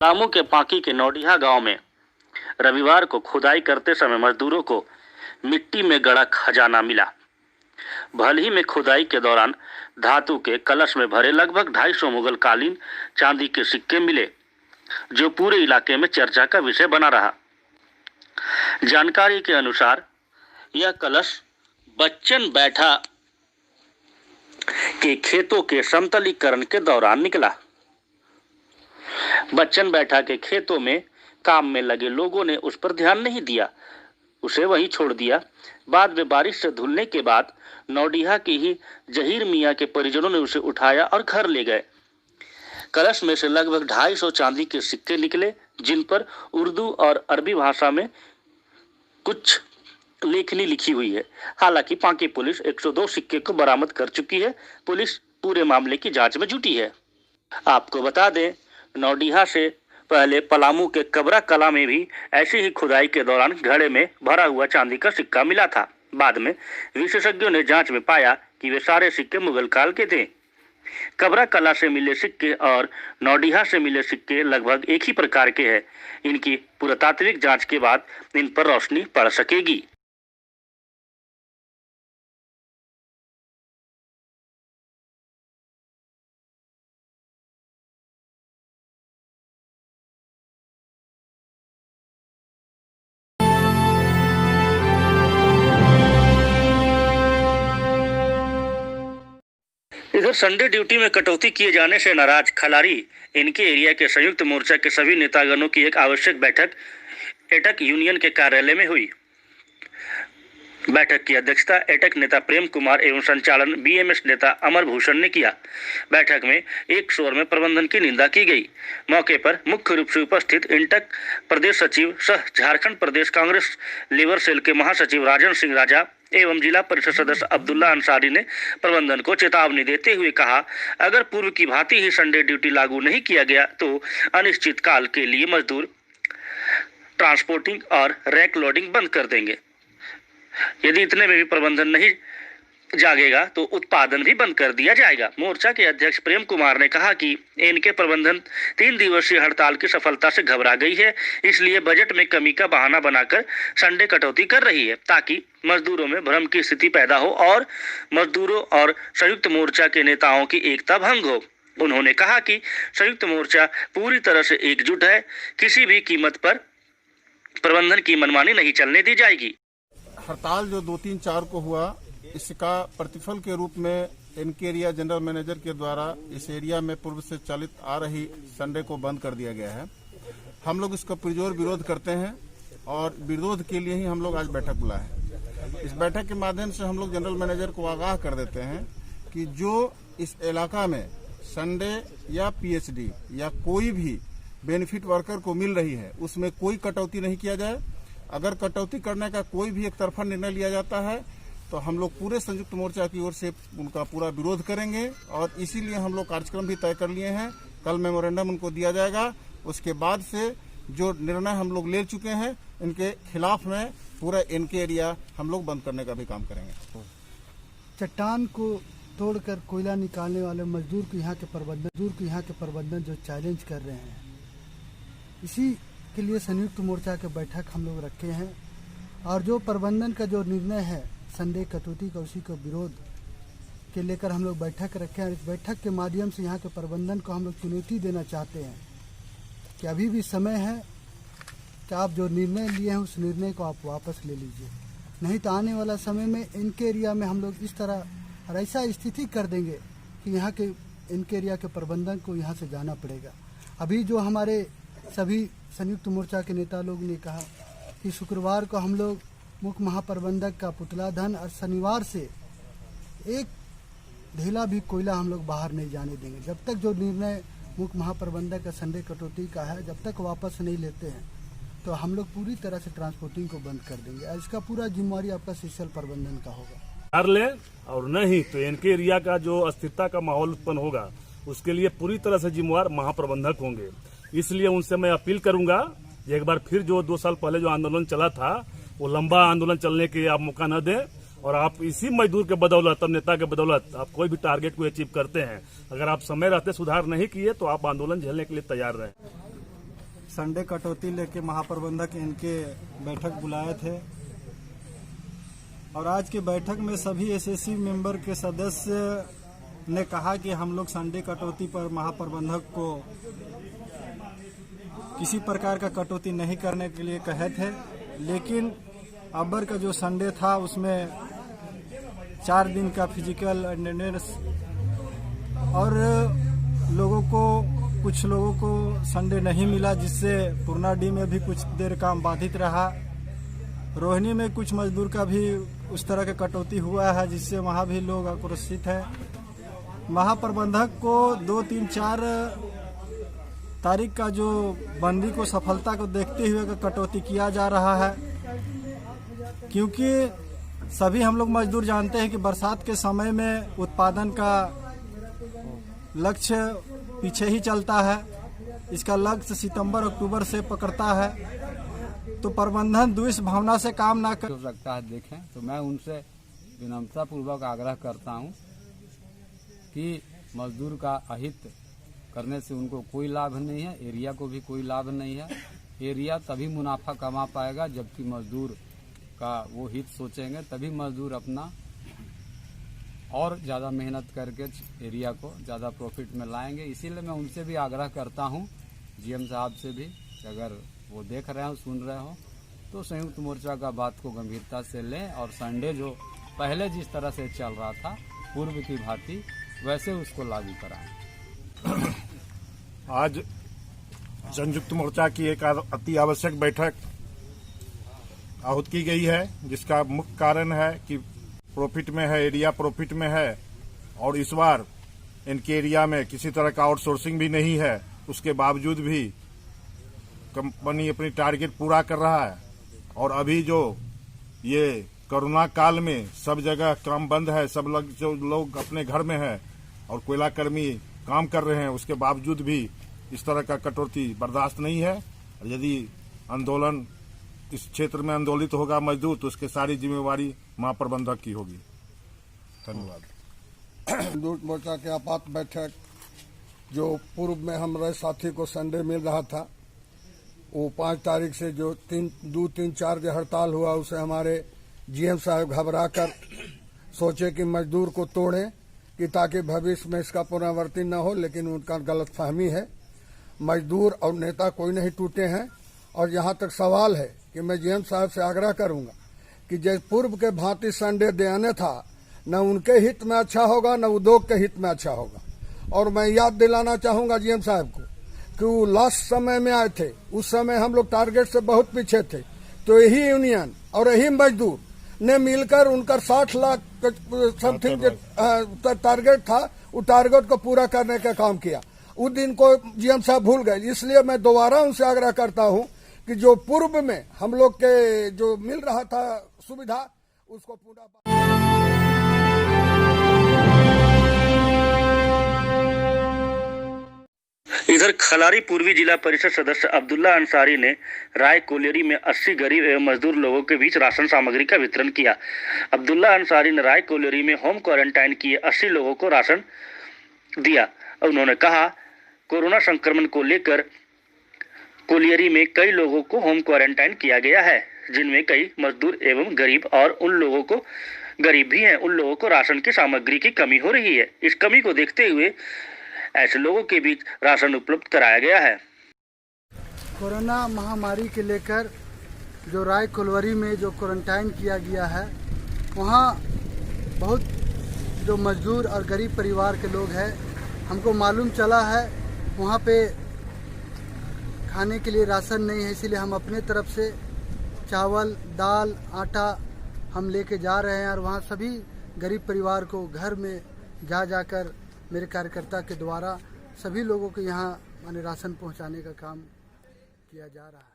पलामू के पांकी के नौडिहा गांव में रविवार को खुदाई करते समय मजदूरों को मिट्टी में गड़ा खजाना मिला। भलही में खुदाई के दौरान धातु के कलश में भरे लगभग 250 मुगल कालीन चांदी के सिक्के मिले, जो पूरे इलाके में चर्चा का विषय बना रहा। जानकारी के अनुसार यह कलश बच्चन बैठा के खेतों के समतलीकरण के दौरान निकला। बच्चन बैठा के खेतों में काम में लगे लोगों ने उस पर ध्यान नहीं दिया, उसे वहीं छोड़ दिया। बाद में बारिश से धुलने के बाद नौडिहा की ही जहीर मियां के परिजनों ने उसे उठाया और घर ले गए। कलश में से लगभग 250 चांदी के सिक्के निकले, जिन पर उर्दू और अरबी भाषा में कुछ लेखनी लिखी हुई है। हालांकि पांकी पुलिस 102 सिक्के को बरामद कर चुकी है। पुलिस पूरे मामले की जांच में जुटी है। आपको बता दें, नौडिहा से पहले पलामू के कबरा कला में भी ऐसी ही खुदाई के दौरान घड़े में भरा हुआ चांदी का सिक्का मिला था। बाद में विशेषज्ञों ने जांच में पाया कि वे सारे सिक्के मुगल काल के थे। कबरा कला से मिले सिक्के और नौडिहा से मिले सिक्के लगभग एक ही प्रकार के हैं। इनकी पुरातात्विक जांच के बाद इन पर रोशनी पड़ सकेगी। इधर संडे ड्यूटी में कटौती किए जाने से नाराज खलारी इनके एरिया के संयुक्त मोर्चा के सभी नेतागणों की एक आवश्यक बैठक एटक यूनियन के कार्यालय में हुई। बैठक की अध्यक्षता एटक नेता प्रेम कुमार एवं संचालन बीएमएस नेता अमर भूषण ने किया। बैठक में एक स्वर में प्रबंधन की निंदा की गई। मौके पर मुख्य रूप से उपस्थित इंटक प्रदेश सचिव सह झारखंड प्रदेश कांग्रेस लेबर सेल के महासचिव राजन सिंह राजा एवं जिला परिषद सदस्य अब्दुल्ला अंसारी ने प्रबंधन को चेतावनी देते हुए कहा, अगर पूर्व की भांति ही संडे ड्यूटी लागू नहीं किया गया तो अनिश्चित काल के लिए मजदूर ट्रांसपोर्टिंग और रैक लोडिंग बंद कर देंगे। यदि इतने में भी प्रबंधन नहीं जागेगा तो उत्पादन भी बंद कर दिया जाएगा। मोर्चा के अध्यक्ष प्रेम कुमार ने कहा कि इनके प्रबंधन 3 दिवसीय हड़ताल की सफलता से घबरा गई है, इसलिए बजट में कमी का बहाना बनाकर संडे कटौती कर रही है, ताकि मजदूरों में भ्रम की स्थिति पैदा हो और मजदूरों और संयुक्त मोर्चा के नेताओं की एकता भंग हो। उन्होंने कहा कि संयुक्त मोर्चा पूरी तरह से एकजुट है, किसी भी कीमत पर प्रबंधन की मनमानी नहीं चलने दी जाएगी। हड़ताल जो 2-3-4 को हुआ, इसका प्रतिफल के रूप में इनके एरिया जनरल मैनेजर के द्वारा इस एरिया में पूर्व से चलित आ रही संडे को बंद कर दिया गया है। हम लोग इसका पुरजोर विरोध करते हैं और विरोध के लिए ही हम लोग आज बैठक बुलाए हैं। इस बैठक के माध्यम से हम लोग जनरल मैनेजर को आगाह कर देते हैं कि जो इस इलाका में संडे या पीएचडी या कोई भी बेनिफिट वर्कर को मिल रही है, उसमें कोई कटौती नहीं किया जाए। अगर कटौती करने का कोई भी एक तरफा निर्णय लिया जाता है तो हम लोग पूरे संयुक्त मोर्चा की ओर से उनका पूरा विरोध करेंगे और इसीलिए हम लोग कार्यक्रम भी तय कर लिए हैं। कल मेमोरेंडम उनको दिया जाएगा। उसके बाद से जो निर्णय हम लोग ले चुके हैं, इनके खिलाफ में पूरा इनके एरिया हम लोग बंद करने का भी काम करेंगे। चट्टान को तोड़कर कोयला निकालने वाले मजदूर को यहाँ के प्रबंधन जो चैलेंज कर रहे हैं, इसी के लिए संयुक्त मोर्चा के बैठक हम लोग रखे हैं और जो प्रबंधन का जो निर्णय है संडे कटौती का, उसी को विरोध के लेकर हम लोग बैठक रखे हैं। इस बैठक के माध्यम से यहाँ के प्रबंधन को हम लोग चुनौती देना चाहते हैं कि अभी भी समय है कि आप जो निर्णय लिए हैं उस निर्णय को आप वापस ले लीजिए, नहीं तो आने वाला समय में इनके एरिया में हम लोग इस तरह और ऐसा स्थिति कर देंगे कि यहाँ के इनके एरिया के प्रबंधन को यहाँ से जाना पड़ेगा। अभी जो हमारे सभी संयुक्त मोर्चा के नेता लोग ने कहा कि शुक्रवार को हम लोग मुख्य महाप्रबंधक का पुतला धन और शनिवार से एक ढेला भी कोयला हम लोग बाहर नहीं जाने देंगे। जब तक जो निर्णय मुख्य महाप्रबंधक का संडे कटौती का है, जब तक वापस नहीं लेते हैं तो हम लोग पूरी तरह से ट्रांसपोर्टिंग को बंद कर देंगे। और इसका पूरा जिम्मेवारी आपका सोशल प्रबंधन का होगा। कर ले और नहीं तो इनके एरिया का जो अस्थिरता का माहौल उत्पन्न होगा, उसके लिए पूरी तरह से जिम्मेवार महाप्रबंधक होंगे। इसलिए उनसे मैं अपील करूंगा, एक बार फिर जो 2 साल पहले जो आंदोलन चला था, वो लंबा आंदोलन चलने के आप मौका न दें और आप इसी मजदूर के बदौलत और नेता के बदौलत आप कोई भी टारगेट को अचीव करते हैं। अगर आप समय रहते सुधार नहीं किए तो आप आंदोलन झेलने के लिए तैयार रहे। संडे कटौती लेके महाप्रबंधक इनके बैठक बुलाए थे और आज की बैठक में सभी एसएससी मेंबर के सदस्य ने कहा कि हम लोग संडे कटौती पर महाप्रबंधक को किसी प्रकार का कटौती नहीं करने के लिए कहे थे, लेकिन अब्बर का जो संडे था उसमें 4 दिन का फिजिकल अटेंडेंस और कुछ लोगों को संडे नहीं मिला, जिससे पूर्णाडी में भी कुछ देर काम बाधित रहा। रोहिणी में कुछ मजदूर का भी उस तरह का कटौती हुआ है, जिससे वहाँ भी लोग आक्रोशित हैं। महाप्रबंधक को 2, 3, 4 तारीख का जो बंदी को सफलता को देखते हुए कटौती किया जा रहा है, क्योंकि सभी हम लोग मजदूर जानते हैं कि बरसात के समय में उत्पादन का लक्ष्य पीछे ही चलता है। इसका लक्ष्य सितंबर अक्टूबर से पकड़ता है, तो प्रबंधन द्वेष भावना से काम ना कर सकता है। देखें तो मैं उनसे विनम्रता पूर्वक आग्रह करता हूं कि मजदूर का अहित करने से उनको कोई लाभ नहीं है, एरिया को भी कोई लाभ नहीं है। एरिया तभी मुनाफा कमा पाएगा जबकि मजदूर का वो हित सोचेंगे, तभी मजदूर अपना और ज़्यादा मेहनत करके एरिया को ज़्यादा प्रॉफिट में लाएंगे। इसीलिए मैं उनसे भी आग्रह करता हूं, जीएम साहब से भी, अगर वो देख रहे हो, सुन रहे हो, तो संयुक्त मोर्चा का बात को गंभीरता से लें और संडे जो पहले जिस तरह से चल रहा था पूर्व की भांति वैसे उसको लागू कराएं। आज संयुक्त मोर्चा की एक अति आवश्यक बैठक आहूत की गई है, जिसका मुख्य कारण है कि प्रॉफिट में है, एरिया प्रॉफिट में है और इस बार इनके एरिया में किसी तरह का आउटसोर्सिंग भी नहीं है। उसके बावजूद भी कंपनी अपनी टारगेट पूरा कर रहा है और अभी जो ये कोरोना काल में सब जगह काम बंद है, सब लोग अपने घर में है और कोयला कर्मी काम कर रहे हैं, उसके बावजूद भी इस तरह का कटौती बर्दाश्त नहीं है। यदि आंदोलन इस क्षेत्र में आंदोलित होगा मजदूर, तो उसकी सारी जिम्मेवारी महाप्रबंधक की होगी। धन्यवाद। मजदूर मोर्चा की आपात बैठक जो पूर्व में हमारे साथी को संडे मिल रहा था, वो 5 तारीख से जो 2, 3, 4 जो हड़ताल हुआ, उसे हमारे जीएम साहब घबरा कर सोचे कि मजदूर को तोड़ें कि ताकि भविष्य में इसका पुनरावृत्ति न हो, लेकिन उनका गलतफहमी है। मजदूर और नेता कोई नहीं टूटे हैं और यहाँ तक सवाल है कि मैं जीएम साहब से आग्रह करूंगा कि जैसे पूर्व के भांति संडे देने था, न उनके हित में अच्छा होगा न उद्योग के हित में अच्छा होगा। और मैं याद दिलाना चाहूंगा जीएम साहब को कि वो लास्ट समय में आए थे, उस समय हम लोग टारगेट से बहुत पीछे थे, तो यही यूनियन और यही मजदूर ने मिलकर उनका 60 लाख समथिंग टारगेट था, वो टारगेट को पूरा करने का काम किया। उस दिन को जीएम साहब भूल गए। इसलिए मैं दोबारा उनसे आग्रह करता हूं कि जो पूर्व में हम लोग के जो मिल रहा था सुविधा, उसको पूरा। इधर खलारी पूर्वी जिला परिषद सदस्य अब्दुल्ला अंसारी ने राय कोलियरी में 80 गरीब एवं मजदूर लोगों के बीच राशन सामग्री का वितरण किया। अब्दुल्ला अंसारी ने राय कोलियरी में होम क्वारंटाइन किए 80 लोगों को राशन दिया। उन्होंने कहा, कोरोना संक्रमण को लेकर कोलियरी में कई लोगों को होम क्वारंटाइन किया गया है, जिनमें कई मजदूर एवं गरीब और उन लोगों को गरीब भी हैं, उन लोगों को राशन की सामग्री की कमी हो रही है। इस कमी को देखते हुए ऐसे लोगों के बीच राशन उपलब्ध कराया गया है। कोरोना महामारी के लेकर जो राय कोलवरी में जो क्वारंटाइन किया गया है, वहाँ बहुत जो मजदूर और गरीब परिवार के लोग हैं, हमको मालूम चला है वहाँ पे खाने के लिए राशन नहीं है, इसीलिए हम अपने तरफ से चावल, दाल, आटा हम लेके जा रहे हैं और वहाँ सभी गरीब परिवार को घर में जाकर मेरे कार्यकर्ता के द्वारा सभी लोगों को यहाँ माने राशन पहुँचाने का काम किया जा रहा है।